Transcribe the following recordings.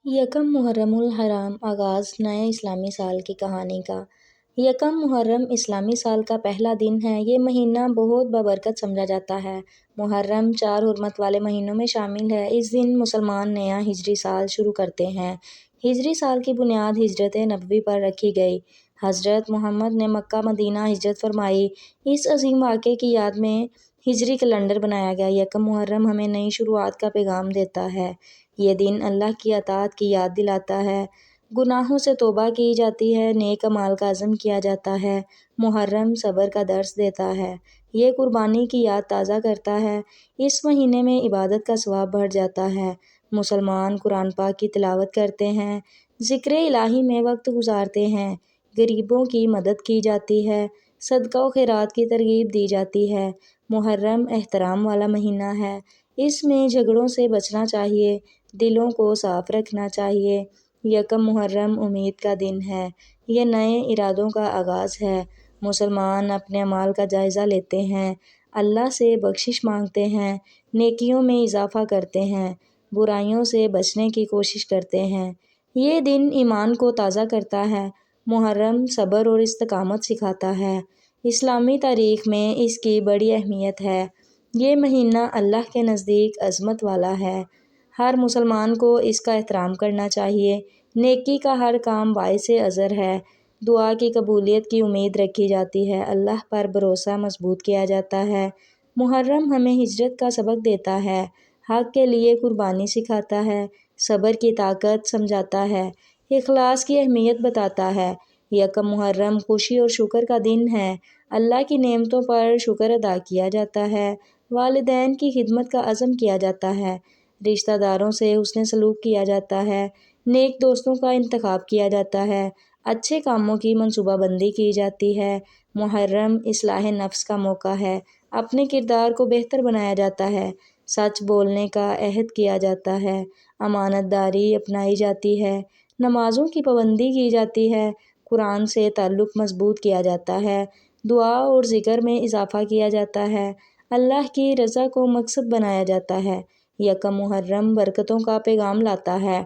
یکم محرم الحرام آغاز نئے اسلامی سال کی کہانی کا۔ یکم محرم اسلامی سال کا پہلا دن ہے۔ یہ مہینہ بہت بابرکت سمجھا جاتا ہے۔ محرم 4 حرمت والے مہینوں میں شامل ہے۔ اس دن مسلمان نیا ہجری سال شروع کرتے ہیں۔ ہجری سال کی بنیاد ہجرت نبوی پر رکھی گئی۔ حضرت محمد نے مکہ مدینہ ہجرت فرمائی۔ اس عظیم واقعے کی یاد میں ہجری کیلنڈر بنایا گیا۔ یکم محرم ہمیں نئی شروعات کا پیغام دیتا ہے۔ یہ دن اللہ کی اطاعت کی یاد دلاتا ہے، گناہوں سے توبہ کی جاتی ہے، نیک اعمال کا عزم کیا جاتا ہے۔ محرم صبر کا درس دیتا ہے۔ یہ قربانی کی یاد تازہ کرتا ہے۔ اس مہینے میں عبادت کا ثواب بڑھ جاتا ہے۔ مسلمان قرآن پاک کی تلاوت کرتے ہیں، ذکر الہی میں وقت گزارتے ہیں، غریبوں کی مدد کی جاتی ہے، صدقہ و خیرات کی ترغیب دی جاتی ہے۔ محرم احترام والا مہینہ ہے۔ اس میں جھگڑوں سے بچنا چاہیے، دلوں کو صاف رکھنا چاہیے۔ یکم محرم امید کا دن ہے۔ یہ نئے ارادوں کا آغاز ہے۔ مسلمان اپنے اعمال کا جائزہ لیتے ہیں، اللہ سے بخشش مانگتے ہیں، نیکیوں میں اضافہ کرتے ہیں، برائیوں سے بچنے کی کوشش کرتے ہیں۔ یہ دن ایمان کو تازہ کرتا ہے۔ محرم صبر اور استقامت سکھاتا ہے۔ اسلامی تاریخ میں اس کی بڑی اہمیت ہے۔ یہ مہینہ اللہ کے نزدیک عظمت والا ہے۔ ہر مسلمان کو اس کا احترام کرنا چاہیے۔ نیکی کا ہر کام باعث اجر ہے۔ دعا کی قبولیت کی امید رکھی جاتی ہے۔ اللہ پر بھروسہ مضبوط کیا جاتا ہے۔ محرم ہمیں ہجرت کا سبق دیتا ہے، حق کے لیے قربانی سکھاتا ہے، صبر کی طاقت سمجھاتا ہے، اخلاص کی اہمیت بتاتا ہے۔ یکم محرم خوشی اور شکر کا دن ہے۔ اللہ کی نعمتوں پر شکر ادا کیا جاتا ہے، والدین کی خدمت کا عزم کیا جاتا ہے، رشتہ داروں سے حسن سلوک کیا جاتا ہے، نیک دوستوں کا انتخاب کیا جاتا ہے، اچھے کاموں کی منصوبہ بندی کی جاتی ہے۔ محرم اصلاح نفس کا موقع ہے۔ اپنے کردار کو بہتر بنایا جاتا ہے، سچ بولنے کا عہد کیا جاتا ہے، امانت داری اپنائی جاتی ہے، نمازوں کی پابندی کی جاتی ہے، قرآن سے تعلق مضبوط کیا جاتا ہے، دعا اور ذکر میں اضافہ کیا جاتا ہے، اللہ کی رضا کو مقصد بنایا جاتا ہے۔ یکم محرم برکتوں کا پیغام لاتا ہے۔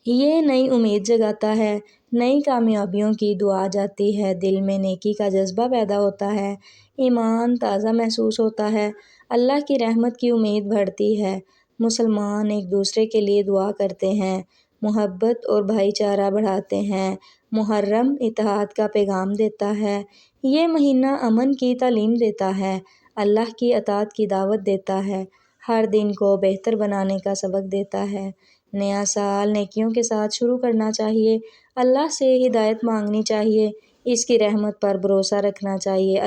یہ نئی امید جگاتا ہے، نئی کامیابیوں کی دعا جاتی ہے، دل میں نیکی کا جذبہ پیدا ہوتا ہے، ایمان تازہ محسوس ہوتا ہے، اللہ کی رحمت کی امید بڑھتی ہے۔ مسلمان ایک دوسرے کے لیے دعا کرتے ہیں، محبت اور بھائی چارہ بڑھاتے ہیں۔ محرم اتحاد کا پیغام دیتا ہے۔ یہ مہینہ امن کی تعلیم دیتا ہے، اللہ کی اطاعت کی دعوت دیتا ہے، ہر دن کو بہتر بنانے کا سبق دیتا ہے۔ نیا سال نیکیوں کے ساتھ شروع کرنا چاہیے، اللہ سے ہدایت مانگنی چاہیے، اس کی رحمت پر بھروسہ رکھنا چاہیے۔